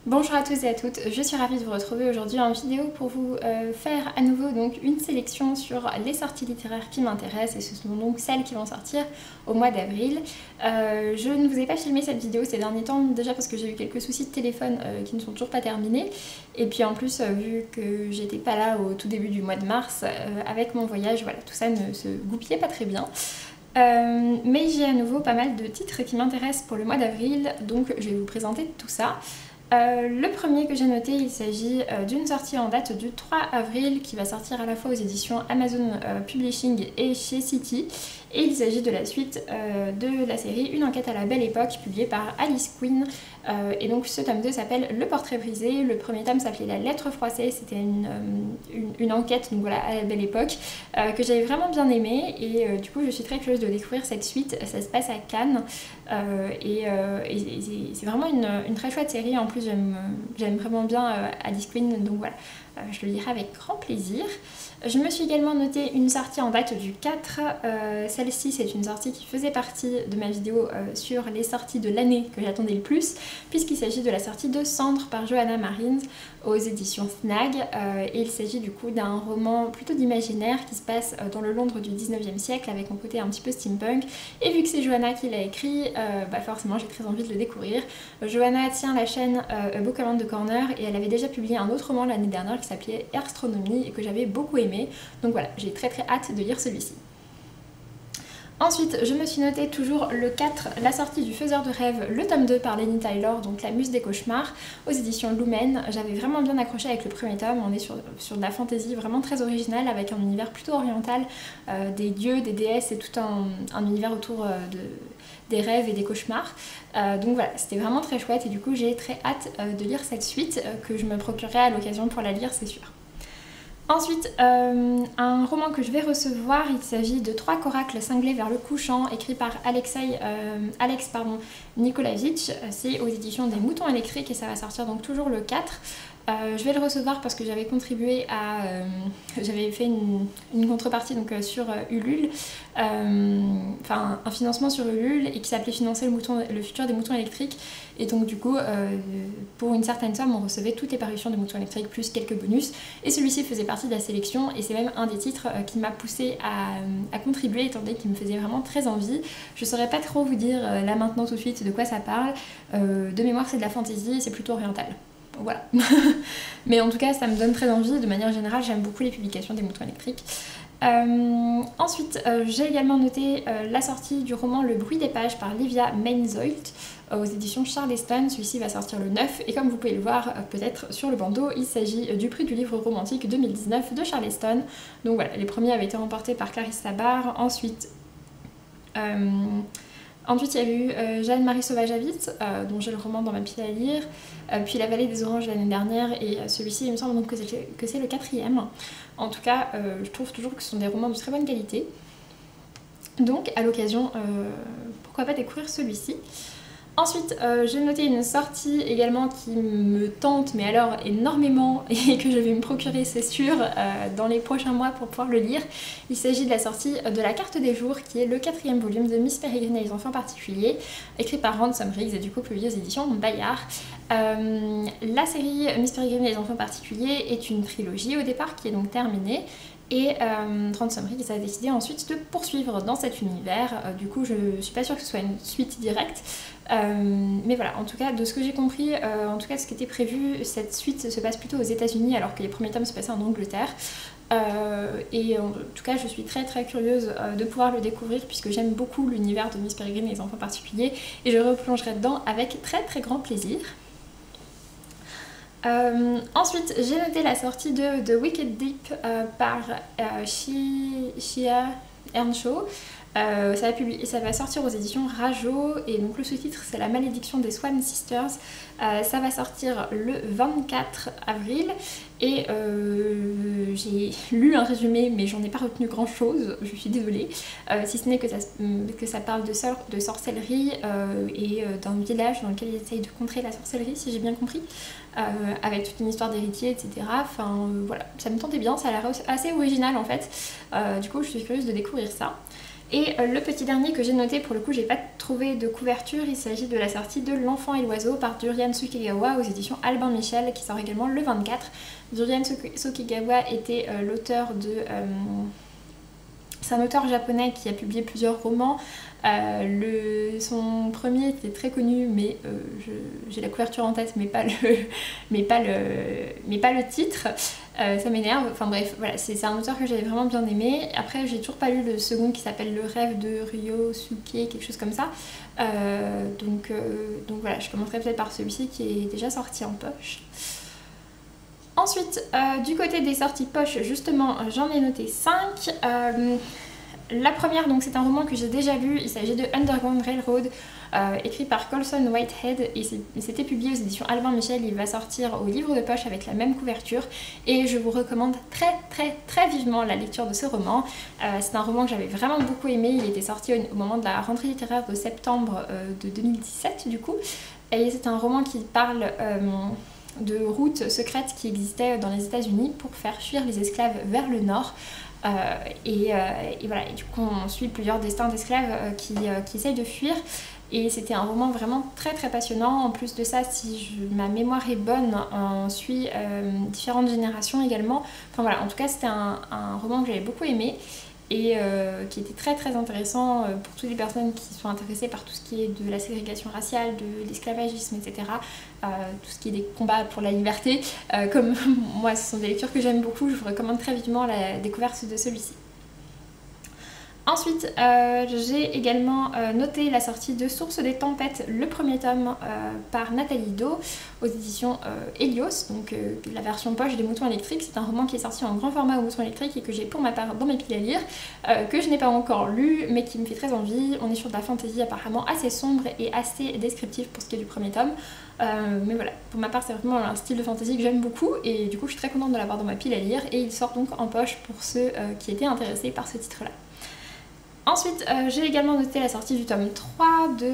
Bonjour à tous et à toutes, je suis ravie de vous retrouver aujourd'hui en vidéo pour vous faire à nouveau donc une sélection sur les sorties littéraires qui m'intéressent et ce sont donc celles qui vont sortir au mois d'avril. Je ne vous ai pas filmé cette vidéo ces derniers temps déjà parce que j'ai eu quelques soucis de téléphone qui ne sont toujours pas terminés et puis en plus vu que j'étais pas là au tout début du mois de mars avec mon voyage, voilà, tout ça ne se goupillait pas très bien. Mais j'ai à nouveau pas mal de titres qui m'intéressent pour le mois d'avril, donc je vais vous présenter tout ça. Le premier que j'ai noté, il s'agit d'une sortie en date du 3 avril qui va sortir à la fois aux éditions Amazon Publishing et chez City. Et il s'agit de la suite de la série Une enquête à la belle époque publiée par Alice Quinn. Et donc ce tome 2 s'appelle Le portrait brisé. Le premier tome s'appelait La lettre froissée. C'était une enquête donc voilà, à la belle époque que j'avais vraiment bien aimée. Et du coup je suis très curieuse de découvrir cette suite. Ça se passe à Cannes. Et c'est vraiment une très chouette série. En plus j'aime vraiment bien Alice Quinn. Donc voilà, je le lirai avec grand plaisir. Je me suis également noté une sortie en date du 4. Celle-ci, c'est une sortie qui faisait partie de ma vidéo sur les sorties de l'année que j'attendais le plus, puisqu'il s'agit de la sortie de Cendre par Johanna Marins aux éditions Snag. Et il s'agit du coup d'un roman plutôt d'imaginaire qui se passe dans le Londres du 19e siècle avec un côté un petit peu steampunk. Et vu que c'est Johanna qui l'a écrit, forcément j'ai très envie de le découvrir. Johanna tient la chaîne A Book Around the Corner et elle avait déjà publié un autre roman l'année dernière qui s'appelait Astronomie et que j'avais beaucoup aimé. Donc voilà, j'ai très hâte de lire celui-ci. Ensuite, je me suis noté toujours le 4, la sortie du Faiseur de rêves, le tome 2 par Lenny Tyler, donc La Muse des cauchemars, aux éditions Lumen. J'avais vraiment bien accroché avec le premier tome, on est sur de la fantaisie vraiment très originale avec un univers plutôt oriental, des dieux, des déesses et tout un univers autour des rêves et des cauchemars. Donc voilà, c'était vraiment très chouette et du coup j'ai très hâte de lire cette suite que je me procurerai à l'occasion pour la lire, c'est sûr. Ensuite, un roman que je vais recevoir, il s'agit de 3 coracles cinglés vers le couchant, écrit par Alex Nikolavitch. C'est aux éditions des Moutons électriques et ça va sortir donc toujours le 4. Je vais le recevoir parce que j'avais contribué à... j'avais fait une contrepartie donc, sur Ulule, enfin un financement sur Ulule et qui s'appelait Financer le futur des moutons électriques. Et donc du coup, pour une certaine somme, on recevait toutes les parutions des moutons électriques plus quelques bonus. Et celui-ci faisait partie de la sélection et c'est même un des titres qui m'a poussée à contribuer étant donné qu'il me faisait vraiment très envie. Je saurais pas trop vous dire là maintenant tout de suite de quoi ça parle. De mémoire c'est de la fantasy et c'est plutôt oriental. Voilà. Mais en tout cas ça me donne très envie, de manière générale j'aime beaucoup les publications des moutons électriques. Ensuite j'ai également noté la sortie du roman Le bruit des pages par Livia Meinzold aux éditions Charleston. Celui-ci va sortir le 9 et comme vous pouvez le voir peut-être sur le bandeau, il s'agit du prix du livre romantique 2019 de Charleston. Donc voilà, les premiers avaient été remportés par Clarissa Barr. Ensuite il y a eu Jeanne-Marie Sauvage-Avitz, dont j'ai le roman dans ma pile à lire, puis La vallée des oranges l'année dernière, et celui-ci il me semble donc que c'est le 4e. En tout cas, je trouve toujours que ce sont des romans de très bonne qualité. Donc à l'occasion, pourquoi pas découvrir celui-ci. Ensuite, j'ai noté une sortie également qui me tente, mais alors énormément, et que je vais me procurer, c'est sûr, dans les prochains mois pour pouvoir le lire. Il s'agit de la sortie de La carte des jours, qui est le 4e volume de Miss Peregrine et les enfants particuliers, écrit par Ransom Riggs et du coup publié aux éditions Bayard. La série Miss Peregrine et les enfants particuliers est une trilogie au départ qui est donc terminée. Et Ransom Riggs a décidé ensuite de poursuivre dans cet univers. Du coup, je suis pas sûre que ce soit une suite directe. Mais voilà, en tout cas, de ce que j'ai compris, en tout cas, ce qui était prévu, cette suite se passe plutôt aux États-Unis alors que les premiers tomes se passaient en Angleterre. Et en tout cas, je suis très curieuse de pouvoir le découvrir puisque j'aime beaucoup l'univers de Miss Peregrine et les enfants particuliers et je replongerai dedans avec très grand plaisir. Ensuite, j'ai noté la sortie de The Wicked Deep par Shia Earnshaw. Ça va sortir aux éditions Rajo et donc le sous-titre c'est La malédiction des Swan Sisters. Ça va sortir le 24 avril et j'ai lu un résumé mais j'en ai pas retenu grand chose, je suis désolée, si ce n'est que ça parle de sorcellerie et d'un village dans lequel ils essayent de contrer la sorcellerie si j'ai bien compris, avec toute une histoire d'héritier etc. Voilà, ça me tentait bien, ça a l'air assez original en fait, du coup je suis curieuse de découvrir ça. Et le petit dernier que j'ai noté, pour le coup j'ai pas trouvé de couverture, il s'agit de la sortie de L'Enfant et l'Oiseau par Durian Sukigawa aux éditions Albin Michel qui sort également le 24. Durian Sukigawa était l'auteur de... c'est un auteur japonais qui a publié plusieurs romans. Son premier était très connu, mais j'ai la couverture en tête, mais pas le titre. Ça m'énerve. Enfin bref, voilà, c'est un auteur que j'avais vraiment bien aimé. Après, j'ai toujours pas lu le second qui s'appelle Le rêve de Ryosuke, quelque chose comme ça. Donc voilà, je commencerai peut-être par celui-ci qui est déjà sorti en poche. Ensuite, du côté des sorties poche, justement, j'en ai noté 5. La première, donc c'est un roman que j'ai déjà lu, il s'agit de Underground Railroad, écrit par Colson Whitehead, et c'était publié aux éditions Albin Michel. Il va sortir au livre de poche avec la même couverture, et je vous recommande très vivement la lecture de ce roman. C'est un roman que j'avais vraiment beaucoup aimé, il était sorti au moment de la rentrée littéraire de septembre de 2017 du coup, et c'est un roman qui parle... de routes secrètes qui existaient dans les États-Unis pour faire fuir les esclaves vers le nord. Et voilà, et du coup on suit plusieurs destins d'esclaves qui essayent de fuir, et c'était un roman vraiment très passionnant. En plus de ça, si ma mémoire est bonne, on suit différentes générations également. Enfin voilà, en tout cas c'était un roman que j'avais beaucoup aimé et qui était très intéressant pour toutes les personnes qui sont intéressées par tout ce qui est de la ségrégation raciale, de l'esclavagisme, etc. Tout ce qui est des combats pour la liberté. Comme moi, ce sont des lectures que j'aime beaucoup, je vous recommande très vivement la découverte de celui-ci. Ensuite, j'ai également noté la sortie de Source des tempêtes, le premier tome par Nathalie Do aux éditions Helios, donc la version poche des Moutons électriques. C'est un roman qui est sorti en grand format aux Moutons électriques et que j'ai pour ma part dans mes piles à lire, que je n'ai pas encore lu mais qui me fait très envie. On est sur de la fantasy apparemment assez sombre et assez descriptive pour ce qui est du premier tome. Mais voilà, pour ma part c'est vraiment un style de fantasy que j'aime beaucoup et du coup je suis très contente de l'avoir dans ma pile à lire, et il sort donc en poche pour ceux qui étaient intéressés par ce titre là. Ensuite, j'ai également noté la sortie du tome 3 de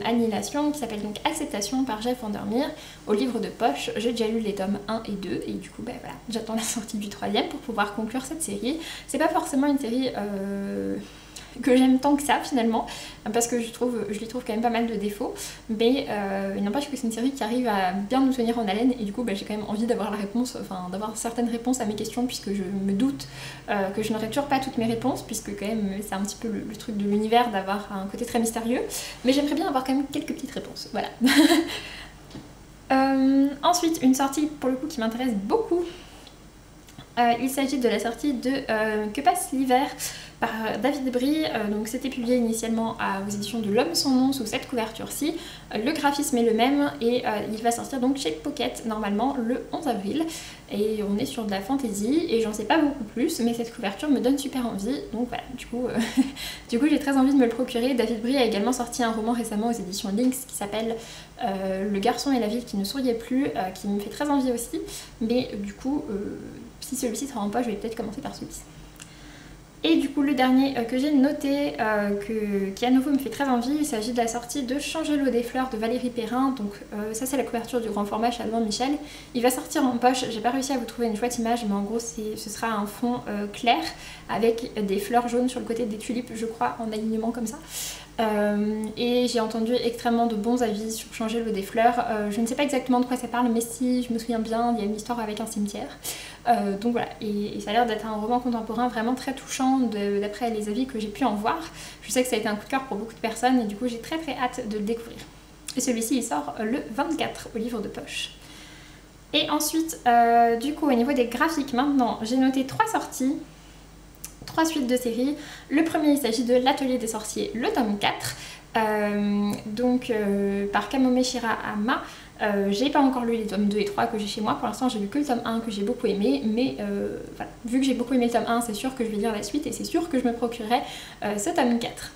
Annihilation, qui s'appelle donc Acceptation par Jeff Vandermeer, au livre de poche. J'ai déjà lu les tomes 1 et 2, et du coup, ben voilà, j'attends la sortie du 3e pour pouvoir conclure cette série. C'est pas forcément une série que j'aime tant que ça finalement, parce que je lui trouve quand même pas mal de défauts, mais il n'empêche que c'est une série qui arrive à bien nous tenir en haleine, et du coup bah, j'ai quand même envie d'avoir la réponse, enfin d'avoir certaines réponses à mes questions, puisque je me doute que je n'aurai toujours pas toutes mes réponses, puisque quand même c'est un petit peu le truc de l'univers d'avoir un côté très mystérieux, mais j'aimerais bien avoir quand même quelques petites réponses, voilà. Ensuite, une sortie pour le coup qui m'intéresse beaucoup, il s'agit de la sortie de Que passe l'hiver par David Brie. Donc c'était publié initialement aux éditions de L'Homme sans nom sous cette couverture-ci. Le graphisme est le même et il va sortir donc chez Pocket normalement le 11 avril. Et on est sur de la fantasy et j'en sais pas beaucoup plus, mais cette couverture me donne super envie. Donc voilà, du coup j'ai très envie de me le procurer. David Brie a également sorti un roman récemment aux éditions Lynx qui s'appelle Le garçon et la ville qui ne souriait plus, qui me fait très envie aussi. Mais du coup, si celui-ci sera en poche, je vais peut-être commencer par celui-ci. Et du coup le dernier que j'ai noté, qui à nouveau me fait très envie, il s'agit de la sortie de Changer l'eau des fleurs de Valérie Perrin. Donc ça c'est la couverture du grand format chez Albin Michel. Il va sortir en poche, j'ai pas réussi à vous trouver une chouette image, mais en gros ce sera un fond clair avec des fleurs jaunes sur le côté des tulipes, je crois, en alignement comme ça. Et j'ai entendu extrêmement de bons avis sur Changer l'eau des fleurs. Je ne sais pas exactement de quoi ça parle, mais si je me souviens bien, il y a une histoire avec un cimetière. Donc voilà, et ça a l'air d'être un roman contemporain vraiment très touchant d'après les avis que j'ai pu en voir. Je sais que ça a été un coup de cœur pour beaucoup de personnes et du coup j'ai très hâte de le découvrir. Et celui-ci il sort le 24 au livre de poche. Et ensuite, du coup au niveau des graphiques maintenant, j'ai noté 3 sorties. 3 suites de séries. Le premier, il s'agit de L'Atelier des sorciers, le tome 4, par Kamome Shirahama. J'ai pas encore lu les tomes 2 et 3 que j'ai chez moi, pour l'instant j'ai lu que le tome 1 que j'ai beaucoup aimé, mais voilà, vu que j'ai beaucoup aimé le tome 1, c'est sûr que je vais lire la suite et c'est sûr que je me procurerai ce tome 4.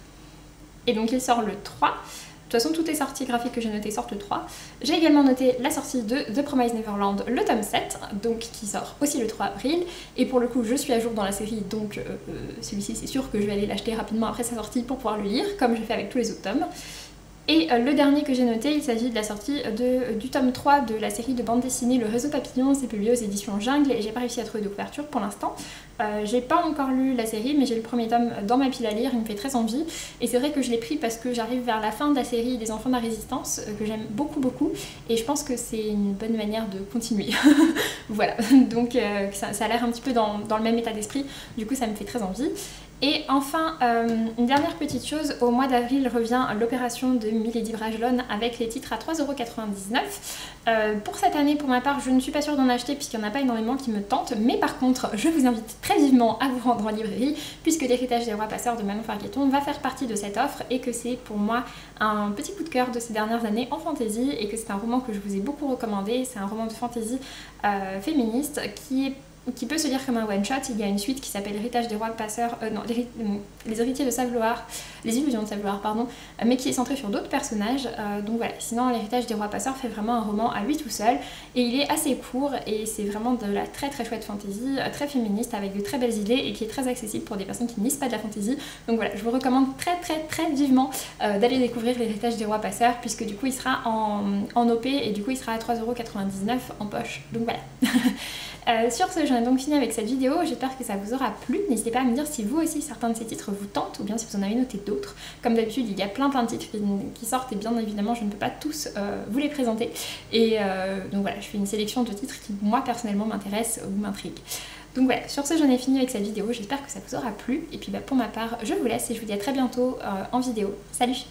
Et donc il sort le 3. De toute façon, toutes les sorties graphiques que j'ai notées sortent le 3. J'ai également noté la sortie de The Promised Neverland, le tome 7, donc qui sort aussi le 3 avril. Et pour le coup, je suis à jour dans la série, donc celui-ci, c'est sûr que je vais aller l'acheter rapidement après sa sortie pour pouvoir le lire, comme je fais avec tous les autres tomes. Et le dernier que j'ai noté, il s'agit de la sortie du tome 3 de la série de bande dessinée Le Réseau Papillon, c'est publié aux éditions Jungle et j'ai pas réussi à trouver de couverture pour l'instant. J'ai pas encore lu la série mais j'ai le premier tome dans ma pile à lire, il me fait très envie et c'est vrai que je l'ai pris parce que j'arrive vers la fin de la série des Enfants de la Résistance que j'aime beaucoup et je pense que c'est une bonne manière de continuer. Voilà, donc ça a l'air un petit peu dans le même état d'esprit, du coup ça me fait très envie. Et enfin, une dernière petite chose, au mois d'avril revient l'opération de Milady Brajlon avec les titres à 3,99 €. Pour cette année, pour ma part, je ne suis pas sûre d'en acheter puisqu'il n'y en a pas énormément qui me tentent, mais par contre, je vous invite très vivement à vous rendre en librairie puisque L'Héritage des Rois Passeurs de Manon Fargueton va faire partie de cette offre et que c'est pour moi un petit coup de cœur de ces dernières années en fantasy et que c'est un roman que je vous ai beaucoup recommandé. C'est un roman de fantasy féministe qui peut se lire comme un one-shot. Il y a une suite qui s'appelle L'Héritage des Rois Passeurs, les héritiers de Savloir, les illusions de Savloir, pardon, mais qui est centré sur d'autres personnages. Donc voilà, sinon L'Héritage des Rois Passeurs fait vraiment un roman à lui tout seul, et il est assez court, et c'est vraiment de la très chouette fantasy, très féministe, avec de très belles idées, et qui est très accessible pour des personnes qui ne lisent pas de la fantasy. Donc voilà, je vous recommande très vivement d'aller découvrir L'Héritage des Rois Passeurs, puisque du coup il sera en OP, et du coup il sera à 3,99 € en poche. Donc voilà. Sur ce, j'en ai donc fini avec cette vidéo, j'espère que ça vous aura plu. N'hésitez pas à me dire si vous aussi certains de ces titres vous tentent ou bien si vous en avez noté d'autres. Comme d'habitude, il y a plein de titres qui sortent et bien évidemment je ne peux pas tous vous les présenter. Et donc voilà, je fais une sélection de titres qui moi personnellement m'intéressent ou m'intriguent. Donc voilà, sur ce j'en ai fini avec cette vidéo, j'espère que ça vous aura plu. Et puis pour ma part, je vous laisse et je vous dis à très bientôt en vidéo. Salut!